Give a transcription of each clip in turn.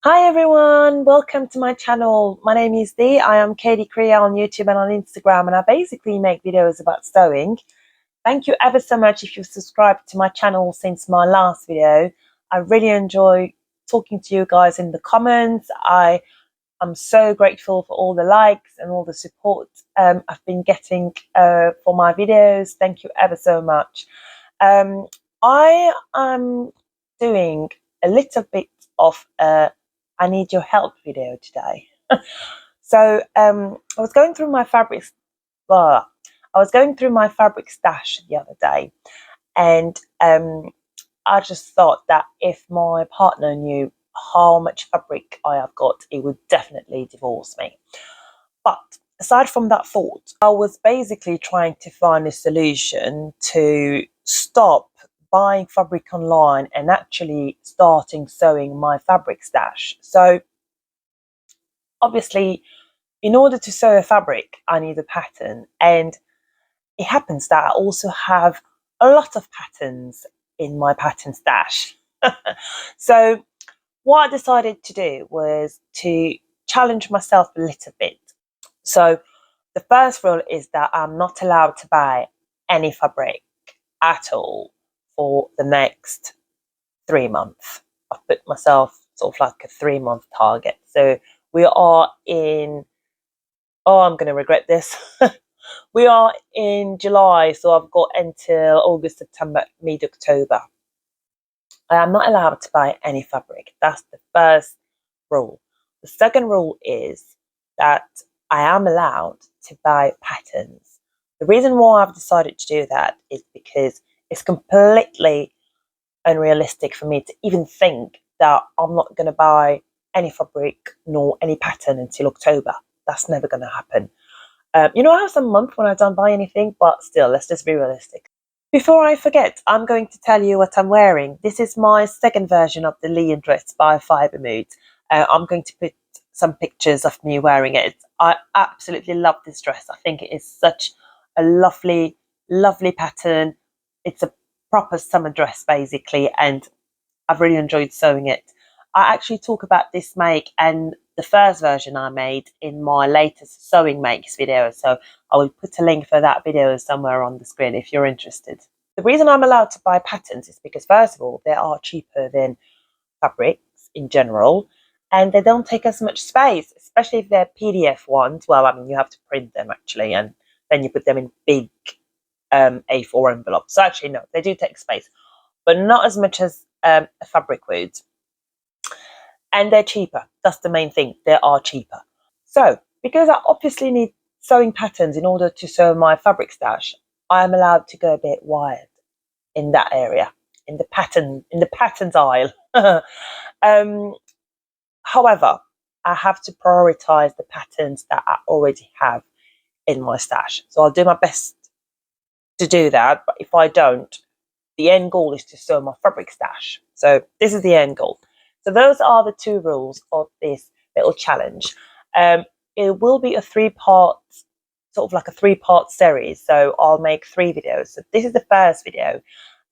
Hi everyone, welcome to my channel. My name is Dee. I am Katie Korea on YouTube and on Instagram, and I basically make videos about sewing. Thank you ever so much if you've subscribed to my channel since my last video. I really enjoy talking to you guys in the comments. I am so grateful for all the likes and all the support I've been getting for my videos. Thank you ever so much. I am doing a little bit of I need your help video today. So I was going through my fabrics. I was going through my fabric stash the other day, and I just thought that if my partner knew how much fabric I have got, he would definitely divorce me. But aside from that thought, I was basically trying to find a solution to stop buying fabric online and actually starting sewing my fabric stash. So obviously, in order to sew a fabric, I need a pattern, and it happens that I also have a lot of patterns in my pattern stash. So what I decided to do was to challenge myself a little bit. So the first rule is that I'm not allowed to buy any fabric at all for the next 3 months. I've put myself sort of like a 3-month target. So we are in, I'm going to regret this. We are in July, so I've got until August, September, mid-October. I am not allowed to buy any fabric. That's the first rule. The second rule is that I am allowed to buy patterns. The reason why I've decided to do that is because it's completely unrealistic for me to even think that I'm not going to buy any fabric nor any pattern until October. That's never going to happen. I have some month when I don't buy anything, but still, let's just be realistic. Before I forget, I'm going to tell you what I'm wearing. This is my second version of the Linon dress by Fibre. I'm going to put some pictures of me wearing it. I absolutely love this dress. I think it is such a lovely, lovely pattern. It's a proper summer dress, basically, and I've really enjoyed sewing it. I actually talk about this make and the first version I made in my latest sewing makes video, so I will put a link for that video somewhere on the screen if you're interested. The reason I'm allowed to buy patterns is because, first of all, they are cheaper than fabrics in general, and they don't take as much space, especially if they're PDF ones. Well, I mean, you have to print them actually, and then you put them in big A4 envelopes. So actually, no, they do take space, but not as much as a fabric would. And they're cheaper. That's the main thing. They are cheaper. So because I obviously need sewing patterns in order to sew my fabric stash, I am allowed to go a bit wild in that area, in the patterns aisle. However, I have to prioritize the patterns that I already have in my stash. So I'll do my best to do that. But if I don't, the end goal is to sew my fabric stash. So this is the end goal. So those are the two rules of this little challenge. It will be a three-part series. So I'll make 3 videos. So this is the first video.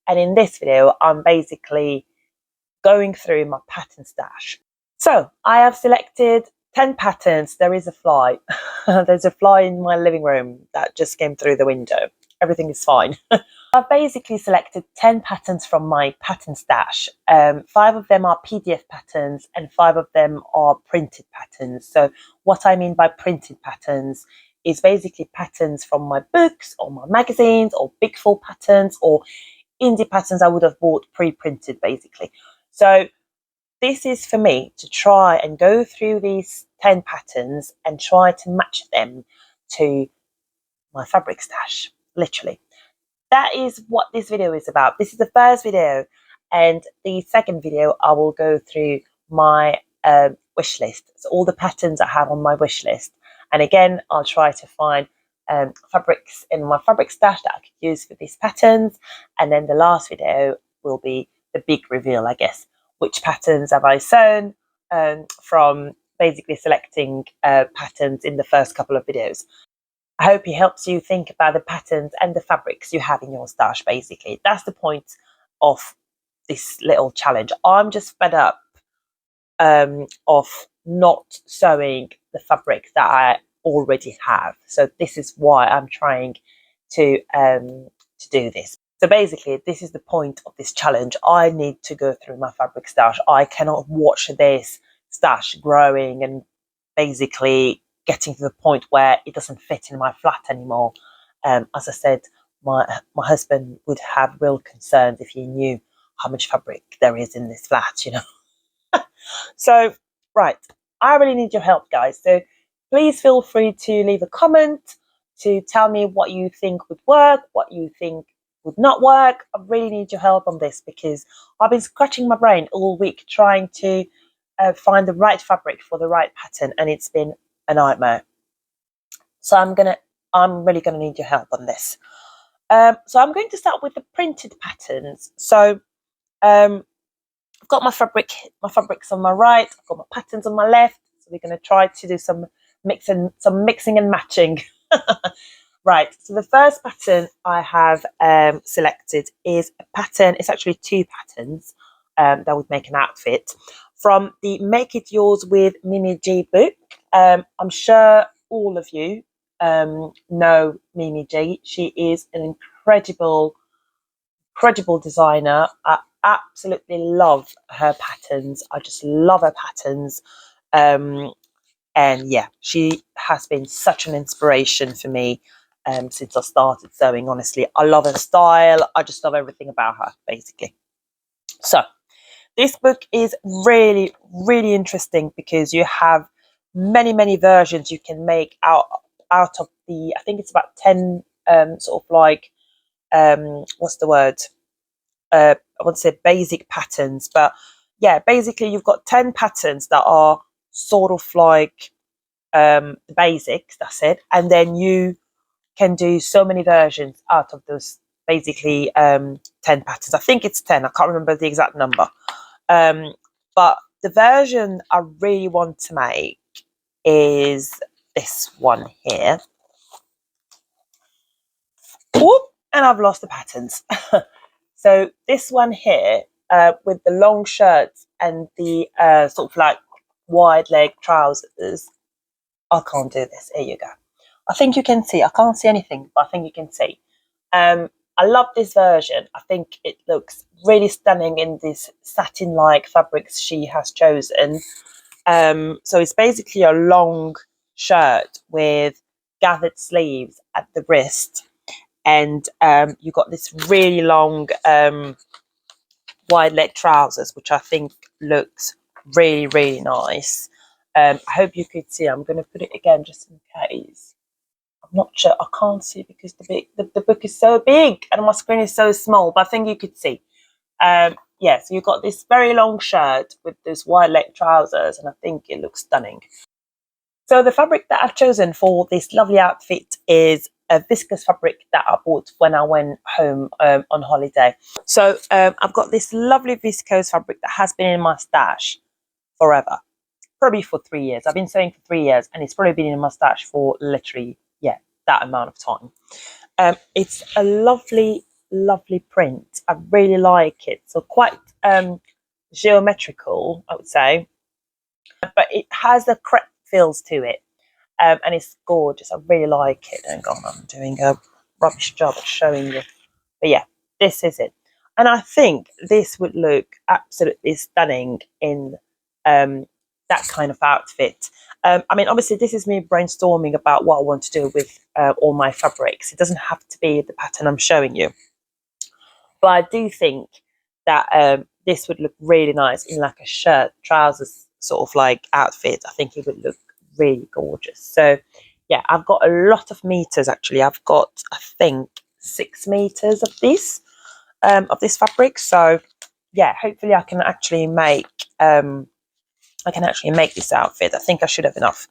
And in this video, I'm basically going through my pattern stash. So I have selected 10 patterns. There is a fly. There's a fly in my living room that just came through the window. Everything is fine. I've basically selected 10 patterns from my pattern stash. 5 of them are PDF patterns and 5 of them are printed patterns. So what I mean by printed patterns is basically patterns from my books or my magazines or big full patterns or indie patterns I would have bought pre-printed, basically. So this is for me to try and go through these 10 patterns and try to match them to my fabric stash, literally. That is what this video is about. This is the first video, and the second video I will go through my wish list. So all the patterns I have on my wish list. And again, I'll try to find fabrics in my fabric stash that I could use for these patterns. And then the last video will be the big reveal, I guess. Which patterns have I sewn from basically selecting patterns in the first couple of videos. I hope it helps you think about the patterns and the fabrics you have in your stash, basically. That's the point of this little challenge. I'm just fed up of not sewing the fabric that I already have. So this is why I'm trying to do this. So basically, this is the point of this challenge. I need to go through my fabric stash. I cannot watch this stash growing and basically getting to the point where it doesn't fit in my flat anymore. As I said, my husband would have real concerns if he knew how much fabric there is in this flat, you know. So, right, I really need your help, guys. So please feel free to leave a comment to tell me what you think would work, what you think would not work. I really need your help on this because I've been scratching my brain all week trying to find the right fabric for the right pattern, and it's been a nightmare. So I'm really gonna need your help on this. So I'm going to start with the printed patterns. So I've got my fabrics on my right, I've got my patterns on my left. So we're going to try to do some mixing and matching. Right, so the first pattern I have selected is a pattern. It's actually two patterns that would make an outfit from the Make It Yours with Mimi G book. I'm sure all of you know Mimi G. She is an incredible designer. I absolutely love her patterns. I just love her patterns. And yeah, she has been such an inspiration for me since I started sewing. Honestly, I love her style. I just love everything about her, basically. So this book is really, really interesting because you have many versions you can make out of the, I think it's about 10 sort of like, what's the word? I want to say basic patterns, but yeah, basically you've got 10 patterns that are sort of like the basics, that's it. And then you can do so many versions out of those basically 10 patterns. I think it's 10, I can't remember the exact number. But the version I really want to make is this one here. Whoop, and I've lost the patterns. So this one here with the long shirts and the sort of like wide leg trousers. I can't do this. Here you go. I think you can see. I can't see anything, but I think you can see. I love this version. I think it looks really stunning in this satin-like fabrics she has chosen. So it's basically a long shirt with gathered sleeves at the wrist. And you've got this really long wide leg trousers, which I think looks really, really nice. I hope you could see. I'm going to put it again just in case. I'm not sure. I can't see because the book is so big and my screen is so small, but I think you could see. Yeah, so you've got this very long shirt with this wide leg trousers, and I think it looks stunning. So the fabric that I've chosen for this lovely outfit is a viscose fabric that I bought when I went home on holiday. So I've got this lovely viscose fabric that has been in my stash forever, probably for 3 years. I've been sewing for 3 years, and it's probably been in my stash for literally, yeah, that amount of time. It's a lovely print. I really like it. So quite geometrical, I would say, but it has a crepe feels to it. And it's gorgeous. I really like it. Hang on, I'm doing a rubbish job at showing you. But yeah, this is it. And I think this would look absolutely stunning in that kind of outfit. I mean, obviously, this is me brainstorming about what I want to do with all my fabrics. It doesn't have to be the pattern I'm showing you. But I do think that this would look really nice in like a shirt, trousers sort of like outfit. I think it would look really gorgeous. So yeah, I've got a lot of meters actually. I've got, I think, 6 meters of this fabric. So yeah, hopefully I can actually make this outfit. I think I should have enough.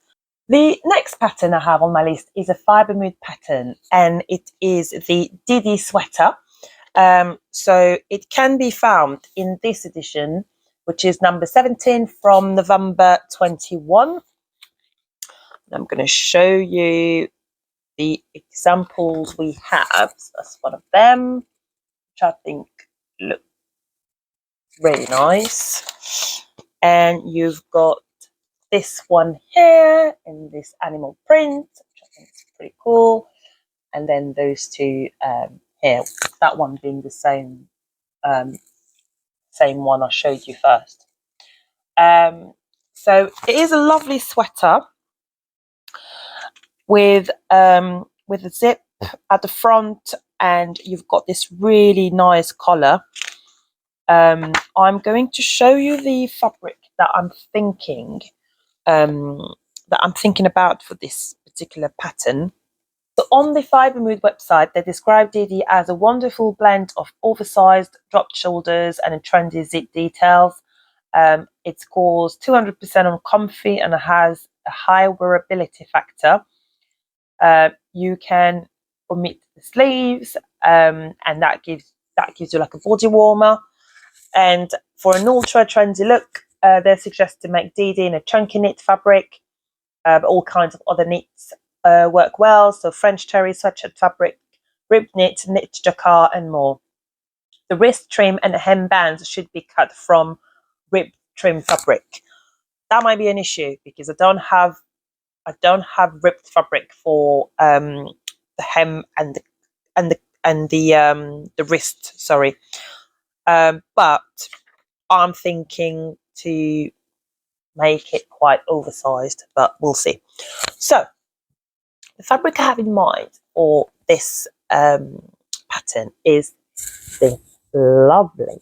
The next pattern I have on my list is a Fibre mood pattern, and it is the Didi Sweater. So it can be found in this edition, which is number 17 from November 21. I'm going to show you the examples we have. So that's one of them, which I think look really nice. And you've got this one here in this animal print, which I think is pretty cool. And then those two here, that one being the same one I showed you first. So it is a lovely sweater with a zip at the front, and you've got this really nice collar. I'm going to show you the fabric that I'm thinking about for this particular pattern. So on the Fibre Mood website, they describe Didi as a wonderful blend of oversized dropped shoulders and trendy zip details. It scores 200% on comfy and has a high wearability factor. You can omit the sleeves, and that gives you like a body warmer. And for an ultra trendy look, they suggest to make Didi in a chunky knit fabric, but all kinds of other knits work well. So French terry, sweatshirt fabric, ribbed knit, knit jacquard, and more. The wrist trim and hem bands should be cut from ribbed trim fabric. That might be an issue because I don't have ribbed fabric for the hem and the wrist. Sorry, but I'm thinking to make it quite oversized, but we'll see. So the fabric I have in mind for this pattern is this lovely,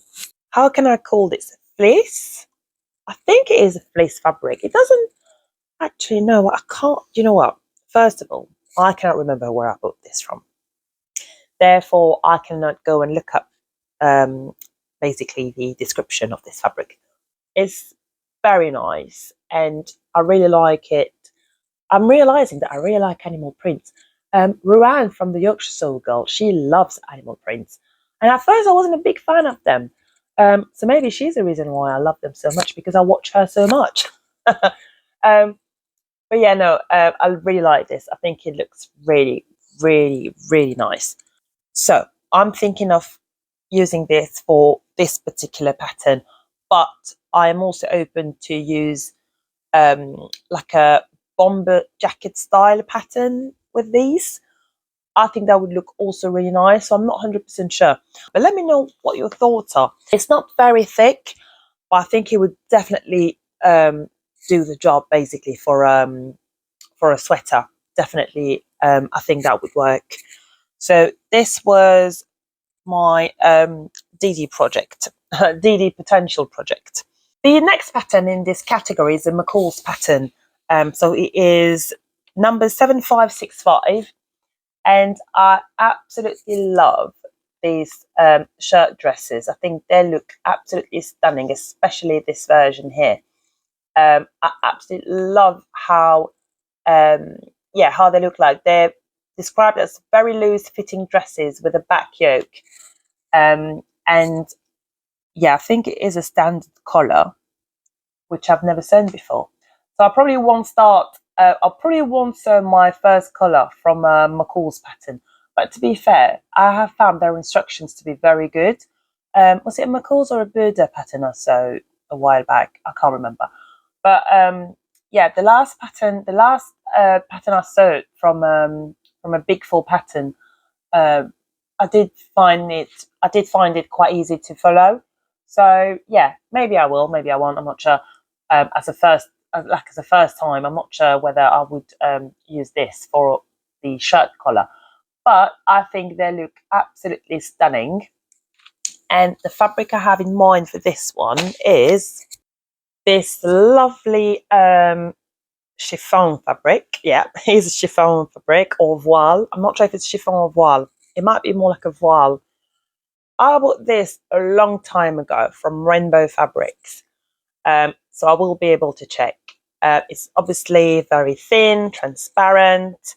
how can I call this, fleece? I think it is a fleece fabric. It doesn't actually, no, I can't, you know what? First of all, I cannot remember where I bought this from. Therefore, I cannot go and look up basically the description of this fabric. It's very nice and I really like it. I'm realizing that I really like animal prints. Ruan from the Yorkshire Soul Girl, she loves animal prints. And at first I wasn't a big fan of them. So maybe she's the reason why I love them so much, because I watch her so much. But yeah, no, I really like this. I think it looks really, really, really nice. So I'm thinking of using this for this particular pattern, but I am also open to use like a bomber jacket style pattern with these. I think that would look also really nice. So I'm not 100% sure, but let me know what your thoughts are. It's not very thick, but I think it would definitely do the job basically for a sweater. Definitely, I think that would work. So this was my Didi project, Didi potential project. The next pattern in this category is a Mccalls pattern. So it is number 7565, and I absolutely love these shirt dresses. I think they look absolutely stunning, especially this version here. I absolutely love how how they look like. They're described as very loose fitting dresses with a back yoke. And yeah, I think it is a standard collar, which I've never sewn before. So I probably won't sew my first collar from Mccalls pattern. But to be fair, I have found their instructions to be very good. Was it a Mccalls or a Burda pattern I sewed a while back? I can't remember. But yeah, the last pattern I sewed from a Big Four pattern, I did find it quite easy to follow. So yeah, maybe I will, maybe I won't. I'm not sure. As a first time, I'm not sure whether I would use this for the shirt collar. But I think they look absolutely stunning. And the fabric I have in mind for this one is this lovely chiffon fabric. Yeah, here's a chiffon fabric or voile. I'm not sure if it's chiffon or voile. It might be more like a voile. I bought this a long time ago from Rainbow Fabrics. So I will be able to check. It's obviously very thin, transparent,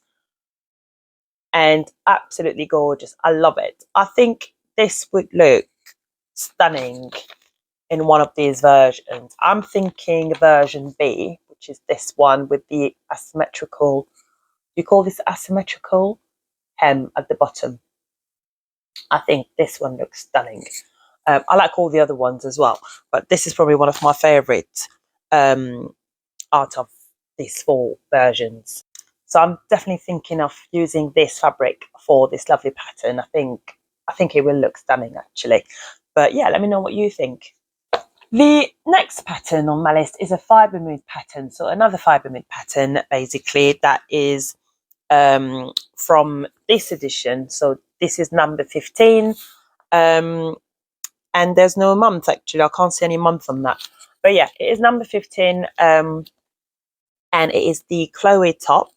and absolutely gorgeous. I love it. I think this would look stunning in one of these versions. I'm thinking version B, which is this one with the asymmetrical, you call this asymmetrical hem at the bottom. I think this one looks stunning. I like all the other ones as well, but this is probably one of my favourite out of these 4 versions. So I'm definitely thinking of using this fabric for this lovely pattern. I think it will look stunning actually. But yeah, let me know what you think. The next pattern on my list is a fibre mood pattern. So another fibre mood pattern basically that is from this edition. So this is number 15. And there's no month actually. I can't see any month on that. But yeah, it is number 15. And it is the Chloe top.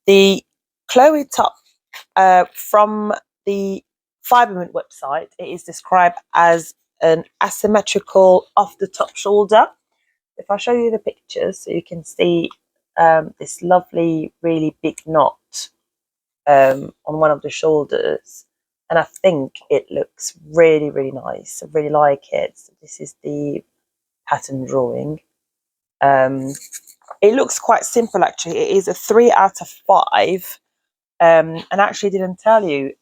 The Chloe top from the Fibre website, it is described as an asymmetrical off the top shoulder. If I show you the pictures, so you can see this lovely, really big knot on one of the shoulders, and I think it looks really, really nice. I really like it. So this is the pattern drawing. It looks quite simple actually. It is a 3 out of 5. And actually didn't tell you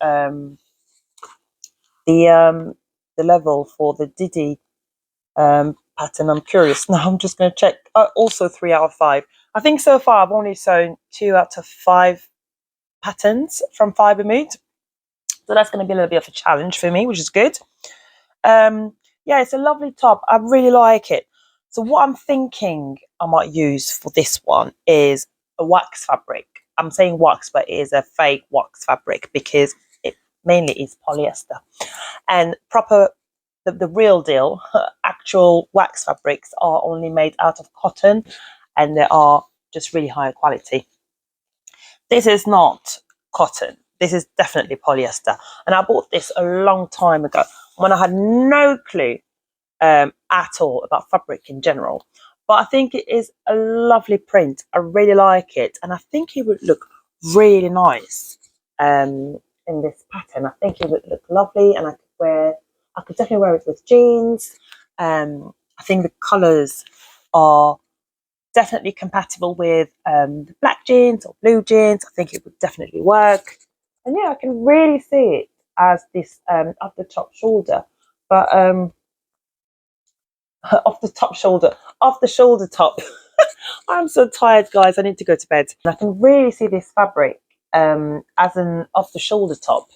the level for the Didi pattern. I'm curious now. I'm just going to check. Also 3 out of 5. I think so far I've only sewn 2 out of 5 patterns from Fibre Mood, so that's going to be a little bit of a challenge for me, which is good. Yeah, it's a lovely top. I really like it. So what I'm thinking I might use for this one is a wax fabric. I'm saying wax, but it is a fake wax fabric because it mainly is polyester. And the real deal, actual wax fabrics are only made out of cotton, and they are just really high quality. This is not cotton. This is definitely polyester. And I bought this a long time ago when I had no clue at all about fabric in general. But I think it is a lovely print. I really like it. And I think it would look really nice in this pattern. I think it would look lovely, and I could definitely wear it with jeans. I think the colours are definitely compatible with the black jeans or blue jeans. I think it would definitely work. And yeah, I can really see it as this off the top shoulder. But off the shoulder top. I'm so tired, guys. I need to go to bed. And I can really see this fabric as an off the shoulder top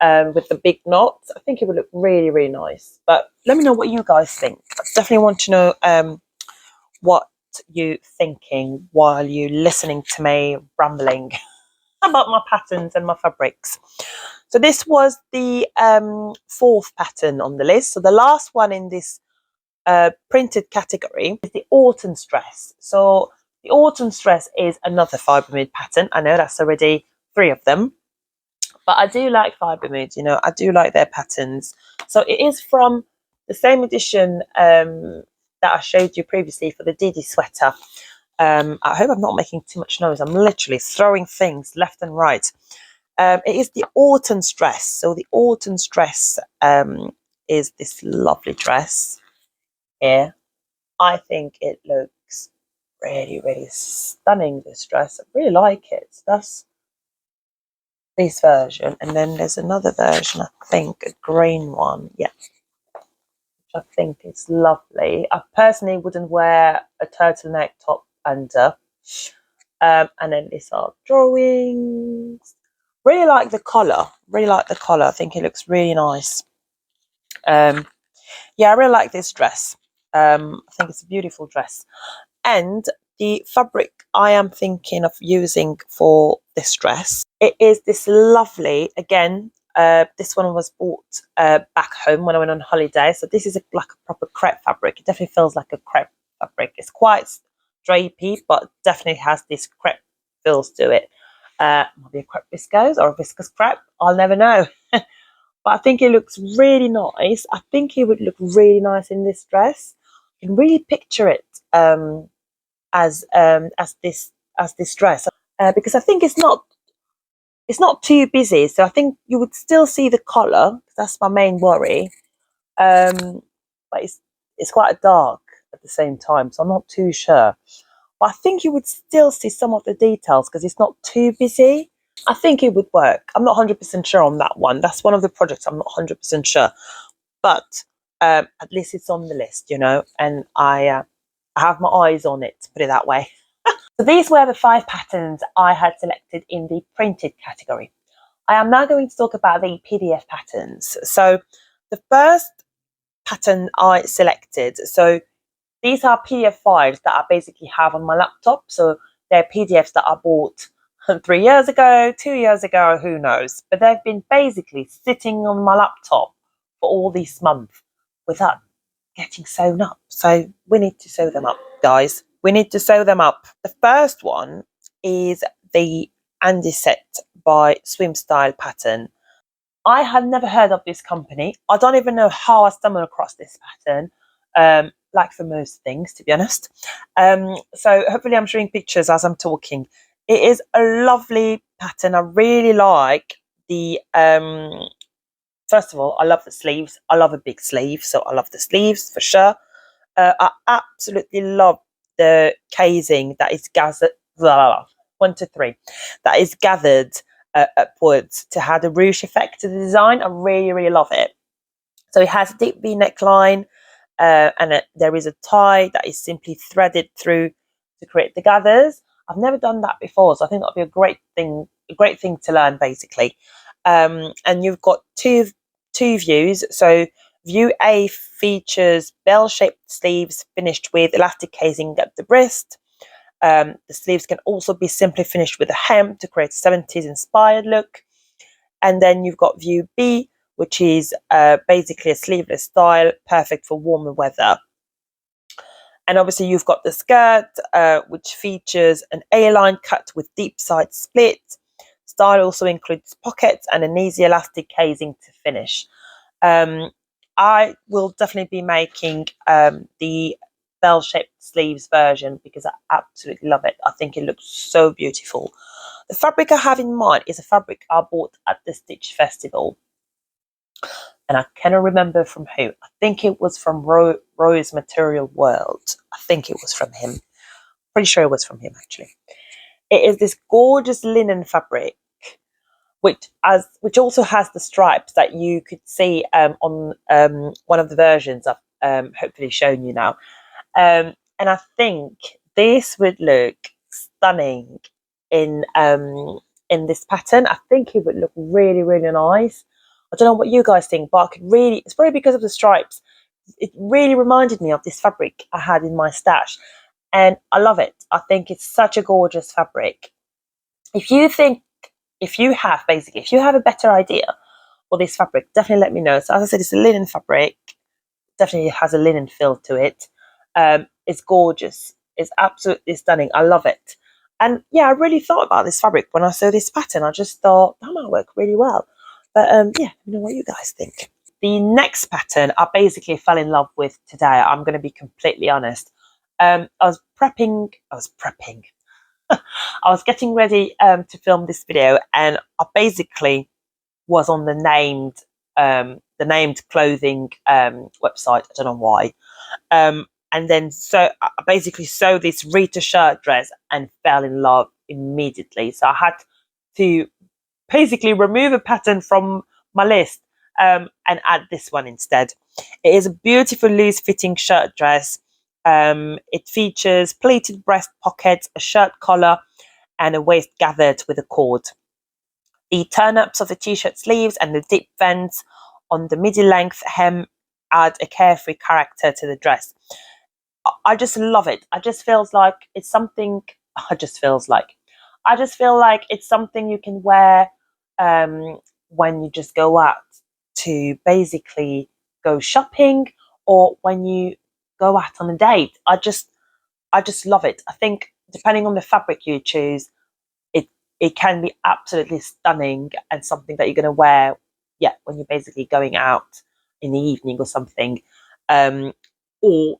with the big knots. I think it would look really, really nice. But let me know what you guys think. I definitely want to know what you thinking while you listening to me rambling about my patterns and my fabrics. So this was the 4th pattern on the list. So the last one in this printed category is the Hortence dress. So the Hortence dress is another Fibre Mood pattern. I know that's already 3 of them, but I do like Fibre Mood. You know, I do like their patterns. So it is from the same edition that I showed you previously for the Didi Sweater. I hope I'm not making too much noise. I'm literally throwing things left and right. It is the Hortence dress. So the Hortence dress is this lovely dress here. I think it looks really, really stunning, this dress. I really like it. That's this version. And then there's another version, I think, a green one. Yeah. I think it's lovely. I personally wouldn't wear a turtleneck top under. And then these are drawings. Really like the colour. Really like the colour. I think it looks really nice. Yeah, I really like this dress. I think it's a beautiful dress. And the fabric I am thinking of using for this dress, it is this lovely, again, this one was bought back home when I went on holiday. So this is like a proper crepe fabric. It definitely feels like a crepe fabric. It's quite drapey, but definitely has this crepe feels to it. Might be a crepe viscose or a viscose crepe. I'll never know. But I think it looks really nice. I think it would look really nice in this dress. You can really picture it as this dress because I think it's not too busy, so I think you would still see the collar. That's my main worry, but it's quite dark at the same time, so I'm not too sure. But I think you would still see some of the details because it's not too busy. I think it would work. I'm not 100% sure on that one. That's one of the projects I'm not 100% sure, but at least it's on the list, you know, and I have my eyes on it, to put it that way. So these were the 5 patterns I had selected in the printed category. I am now going to talk about the PDF patterns. So the first pattern I selected, so these are PDF files that I basically have on my laptop. So they're PDFs that I bought 3 years ago, 2 years ago, who knows. But they've been basically sitting on my laptop for all these months without getting sewn up. So we need to sew them up, guys. We need to sew them up. The first one is the Andi Set by Swim Style pattern. I had never heard of this company. I don't even know how I stumbled across this pattern. Like for most things, to be honest. So hopefully I'm showing pictures as I'm talking. It is a lovely pattern. I really like the, first of all, I love the sleeves. I love a big sleeve, so I love the sleeves for sure. I absolutely love the casing that is gathered, 1, 2, 3, that is gathered upwards to have the ruche effect to the design. I really, really love it. So it has a deep V neckline, and there is a tie that is simply threaded through to create the gathers. I've never done that before, so I think that'll be a great thing to learn, basically. And you've got two views. So view A features bell-shaped sleeves finished with elastic casing at the wrist. The sleeves can also be simply finished with a hem to create a 70s inspired look. And then you've got view B, which is basically a sleeveless style, perfect for warmer weather. And obviously you've got the skirt, which features an A-line cut with deep side split. Style also includes pockets and an easy elastic casing to finish. I will definitely be making the bell-shaped sleeves version because I absolutely love it. I think it looks so beautiful. The fabric I have in mind is a fabric I bought at the Stitch Festival. And I cannot remember from who. I think it was from Rose Material World. I think it was from him. Pretty sure it was from him, actually. It is this gorgeous linen fabric, which also has the stripes that you could see on one of the versions I've hopefully shown you now. And I think this would look stunning in this pattern. I think it would look really, really nice. I don't know what you guys think, but I could really, it's probably because of the stripes. It really reminded me of this fabric I had in my stash. And I love it. I think it's such a gorgeous fabric. If you have a better idea for this fabric, definitely let me know. So as I said, it's a linen fabric. Definitely has a linen feel to it. It's gorgeous. It's absolutely stunning. I love it. And yeah, I really thought about this fabric when I saw this pattern. I just thought that might work really well. But yeah, you know what you guys think. The next pattern I basically fell in love with today. I'm going to be completely honest. I was prepping. I was getting ready to film this video, and I basically was on the named clothing website. I don't know why. And then so I basically sewed this Reeta Shirt dress and fell in love immediately. So I had to basically remove a pattern from my list and add this one instead. It is a beautiful loose fitting shirt dress. It features pleated breast pockets, a shirt collar, and a waist gathered with a cord. The turn-ups of the t-shirt sleeves and the deep vents on the midi-length hem add a carefree character to the dress. I just love it. I just feel like it's something you can wear when you just go out to basically go shopping, or when you go out on a date. I just love it. I think depending on the fabric you choose, it can be absolutely stunning and something that you're going to wear, when you're basically going out in the evening or something. Or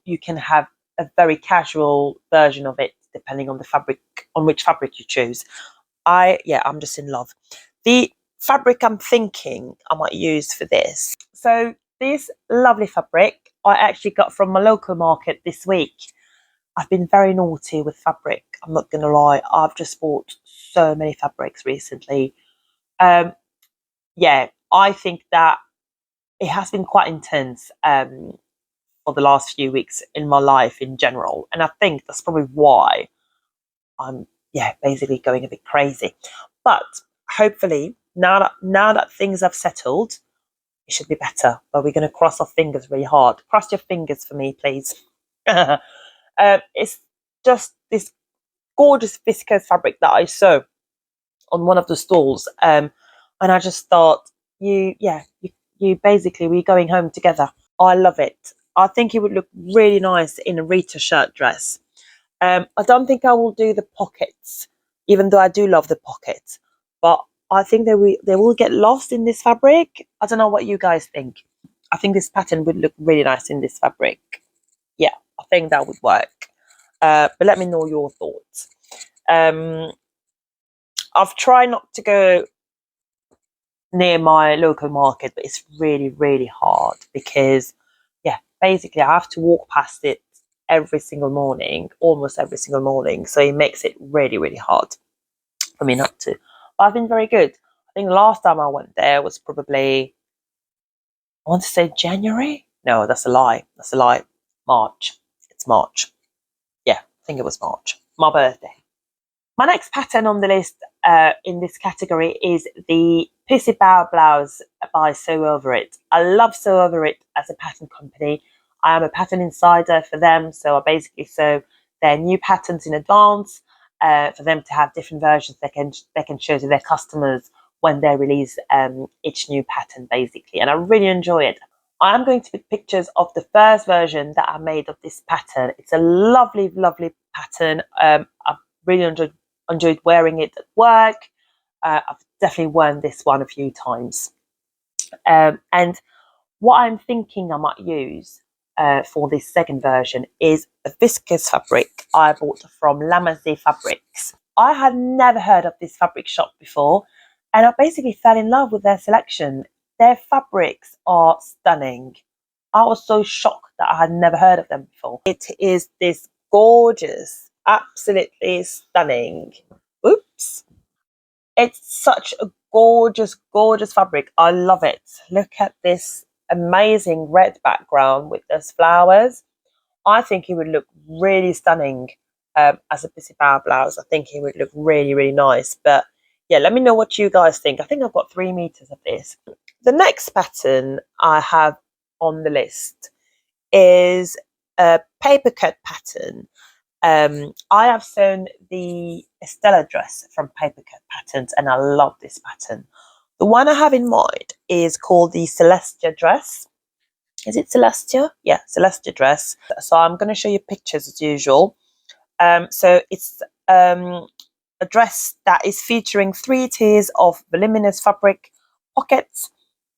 you can have a very casual version of it, depending on the fabric, on which fabric you choose. I'm just in love. The fabric I'm thinking I might use for this. So this lovely fabric I actually got from my local market this week. I've been very naughty with fabric. I'm not going to lie. I've just bought so many fabrics recently. I think that it has been quite intense for the last few weeks in my life in general, and I think that's probably why I'm basically going a bit crazy. But hopefully now that things have settled, it should be better. But we're going to cross our fingers really hard. Cross your fingers for me, please. It's just this gorgeous viscose fabric that I sew on one of the stalls, and I just thought, you basically, we're going home together. I love it. I think it would look really nice in a Reeta Shirt dress. I don't think I will do the pockets, even though I do love the pockets. But I think they will get lost in this fabric. I don't know what you guys think. I think this pattern would look really nice in this fabric. Yeah, I think that would work. But let me know your thoughts. I've tried not to go near my local market, but it's really, really hard because, basically I have to walk past it every single morning, almost every single morning. So it makes it really, really hard for me not to. But I've been very good. I think last time I went there was probably, I want to say January. No, that's a lie. That's a lie. March. It's March. Yeah, I think it was March. My birthday. My next pattern on the list in this category is the Pissy Bow Blouse by Sew Over It. I love Sew Over It as a pattern company. I am a pattern insider for them, so I basically sew their new patterns in advance for them to have different versions they can show to their customers when they release each new pattern, basically. And I really enjoy it. I am going to put pictures of the first version that I made of this pattern. It's a lovely, lovely pattern. I've really enjoyed wearing it at work. I've definitely worn this one a few times. And what I'm thinking I might use for this second version is a viscose fabric I bought from Fabrics. I had never heard of this fabric shop before, and I basically fell in love with their selection. Their fabrics are stunning. I was so shocked that I had never heard of them before. It is this gorgeous, absolutely stunning. Oops. It's such a gorgeous, gorgeous fabric. I love it. Look at this amazing red background with those flowers. I think it would look really stunning as a Pissy Bow blouse. I think it would look really, really nice. But yeah, let me know what you guys think. I think I've got 3 meters of this. The next pattern I have on the list is a Papercut pattern. I have sewn the Celestia Dress from Papercut Patterns, and I love this pattern. The one I have in mind is called the Celestia Dress. Is it Celestia? Yeah, Celestia Dress. So I'm going to show you pictures as usual. So it's a dress that is featuring 3 tiers of voluminous fabric, pockets,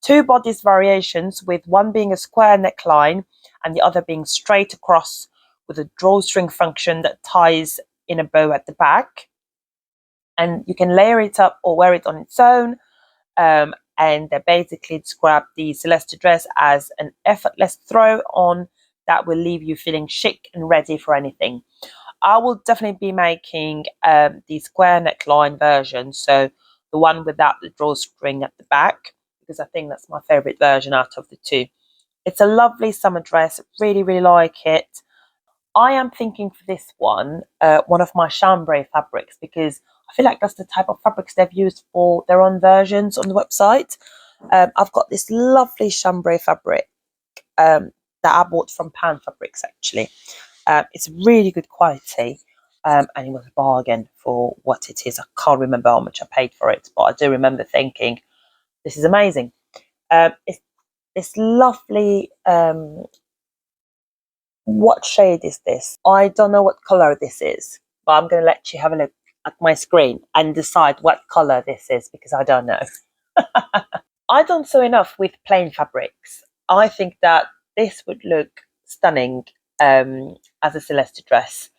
2 bodice variations, with one being a square neckline and the other being straight across, with a drawstring function that ties in a bow at the back. And you can layer it up or wear it on its own. And they basically describe the Celestia Dress as an effortless throw on that will leave you feeling chic and ready for anything. I will definitely be making the square neckline version, so the one without the drawstring at the back, because I think that's my favorite version out of the 2. It's a lovely summer dress. Really, really like it. I am thinking for this one of my chambray fabrics, because I feel like that's the type of fabrics they've used for their own versions on the website. I've got this lovely chambray fabric that I bought from Poundfabrics, actually. It's really good quality, and it was a bargain for what it is. I can't remember how much I paid for it, but I do remember thinking, this is amazing. It's this lovely... what shade is this? I don't know what color this is, but I'm going to let you have a look at my screen and decide what color this is, because I don't know. I don't sew enough with plain fabrics. I think that this would look stunning as a Celestia dress.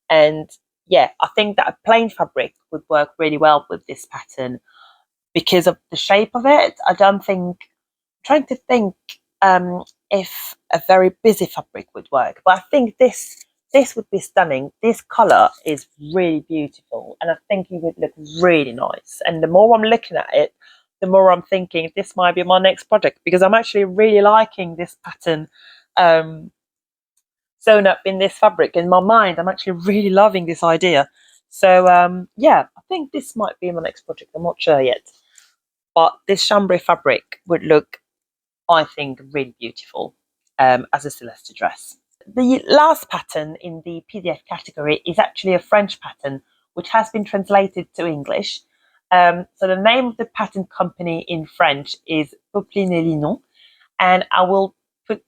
And yeah, I think that a plain fabric would work really well with this pattern because of the shape of it. I don't think, I'm trying to think if a very busy fabric would work, but I think this would be stunning. This color is really beautiful, and I think it would look really nice. And the more I'm looking at it, the more I'm thinking this might be my next project, because I'm actually really liking this pattern sewn up in this fabric. In my mind, I'm actually really loving this idea. So yeah, I think this might be my next project. I'm not sure yet, but this chambray fabric would look, I think, really beautiful as a Celestia dress. The last pattern in the PDF category is actually a French pattern which has been translated to English. So the name of the pattern company in French is Popeline et Linon, and I will put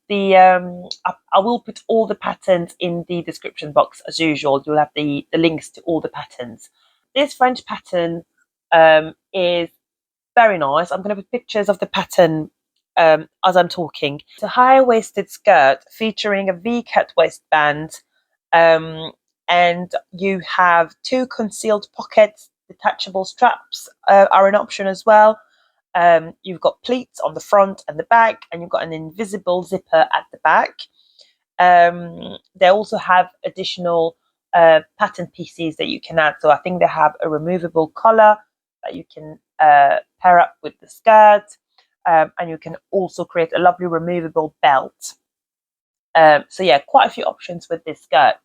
all the patterns in the description box as usual. You'll have the links to all the patterns. This French pattern is very nice. I'm going to put pictures of the pattern as I'm talking. It's a high-waisted skirt featuring a V-cut waistband, and you have 2 concealed pockets. Detachable straps are an option as well. You've got pleats on the front and the back, and you've got an invisible zipper at the back. They also have additional pattern pieces that you can add. So I think they have a removable collar that you can pair up with the skirt, and you can also create a lovely removable belt. So yeah, quite a few options with this skirt.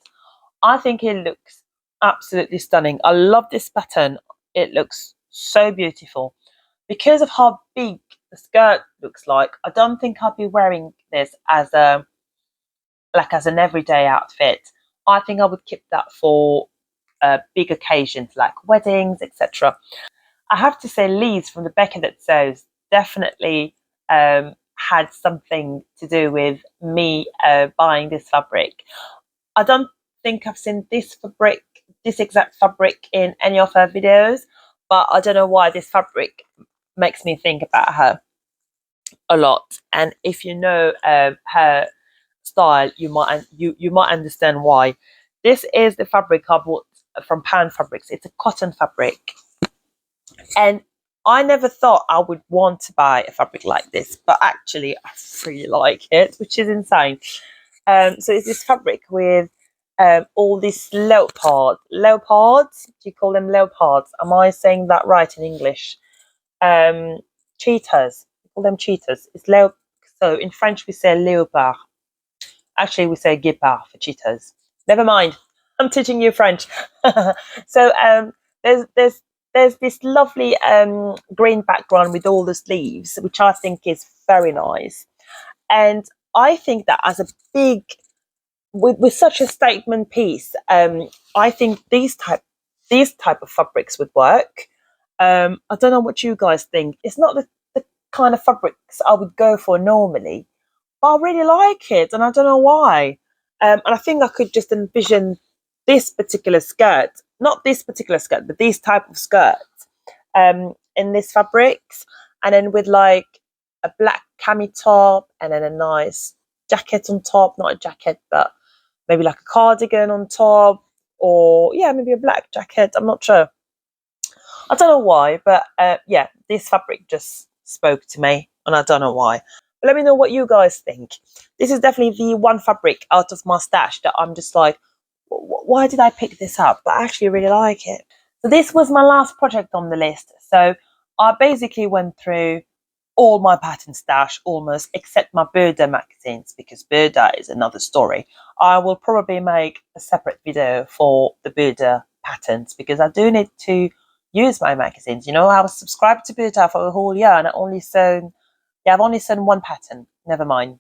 I think it looks absolutely stunning. I love this pattern. It looks so beautiful. Because of how big the skirt looks like, I don't think I'll be wearing this as an everyday outfit. I think I would keep that for big occasions like weddings, etc. I have to say, Liz from the Becca That Sews definitely had something to do with me buying this fabric. I don't think I've seen this exact fabric in any of her videos, but I don't know why this fabric makes me think about her a lot. And if you know her style, you might understand why. This is the fabric I bought from Poundfabrics. It's a cotton fabric, and I never thought I would want to buy a fabric like this, but actually I really like it, which is insane. So it's this fabric with all these leopards. Do you call them leopards? Am I saying that right in English? Cheetahs. We call them cheetahs. So in French we say léopard. Actually, we say guépard for cheetahs. Never mind. I'm teaching you French. So there's this lovely green background with all the sleeves, which I think is very nice. And I think that as a big, with such a statement piece, I think these type of fabrics would work. I don't know what you guys think. It's not the kind of fabrics I would go for normally, but I really like it, and I don't know why. And I think I could just envision this particular skirt, not this particular skirt, but these type of skirts in this fabrics, and then with like a black cami top, and then a nice jacket on top. Not a jacket, but maybe like a cardigan on top, or yeah, maybe a black jacket. I'm not sure. I don't know why, but yeah, this fabric just spoke to me, and I don't know why. But let me know what you guys think. This is definitely the one fabric out of my stash that I'm just like, why did I pick this up? But I actually really like it. So this was my last project on the list. So I basically went through all my pattern stash almost, except my Burda magazines, because Burda is another story. I will probably make a separate video for the Burda patterns, because I do need to use my magazines. You know, I was subscribed to Burda for a whole year, and I've only sewn one pattern. Never mind.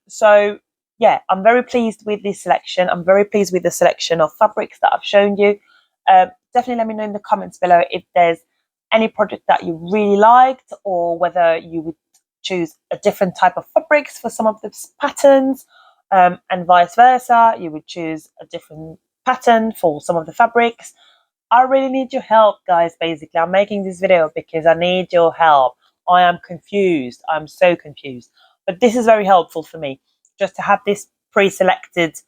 So yeah, I'm very pleased with this selection. I'm very pleased with the selection of fabrics that I've shown you. Definitely let me know in the comments below if there's any project that you really liked, or whether you would choose a different type of fabrics for some of the patterns, and vice versa. You would choose a different pattern for some of the fabrics. I really need your help, guys. Basically, I'm making this video because I need your help. I am confused. I'm so confused. But this is very helpful for me, just to have this pre-selected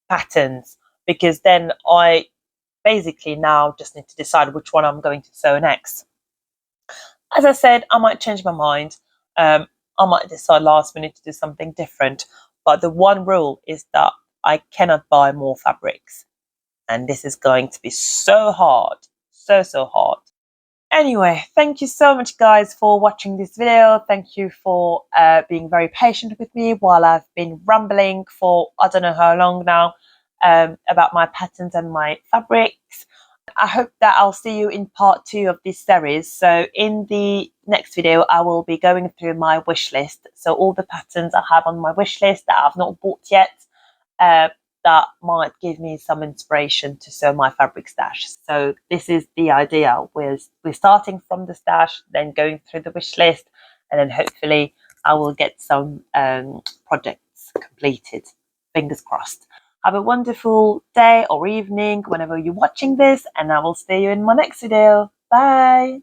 patterns, because then I basically now just need to decide which one I'm going to sew next. As I said, I might change my mind. I might decide last minute to do something different. But the one rule is that I cannot buy more fabrics. And this is going to be so hard. So hard. Anyway, thank you so much guys for watching this video. Thank you for being very patient with me while I've been rambling for I don't know how long now about my patterns and my fabrics. I hope that I'll see you in part 2 of this series. So in the next video I will be going through my wish list, so all the patterns I have on my wish list that I've not bought yet, that might give me some inspiration to sew my fabric stash. So this is the idea. We're starting from the stash, then going through the wish list, and then hopefully I will get some projects completed. Fingers crossed. Have a wonderful day or evening whenever you're watching this, and I will see you in my next video. Bye!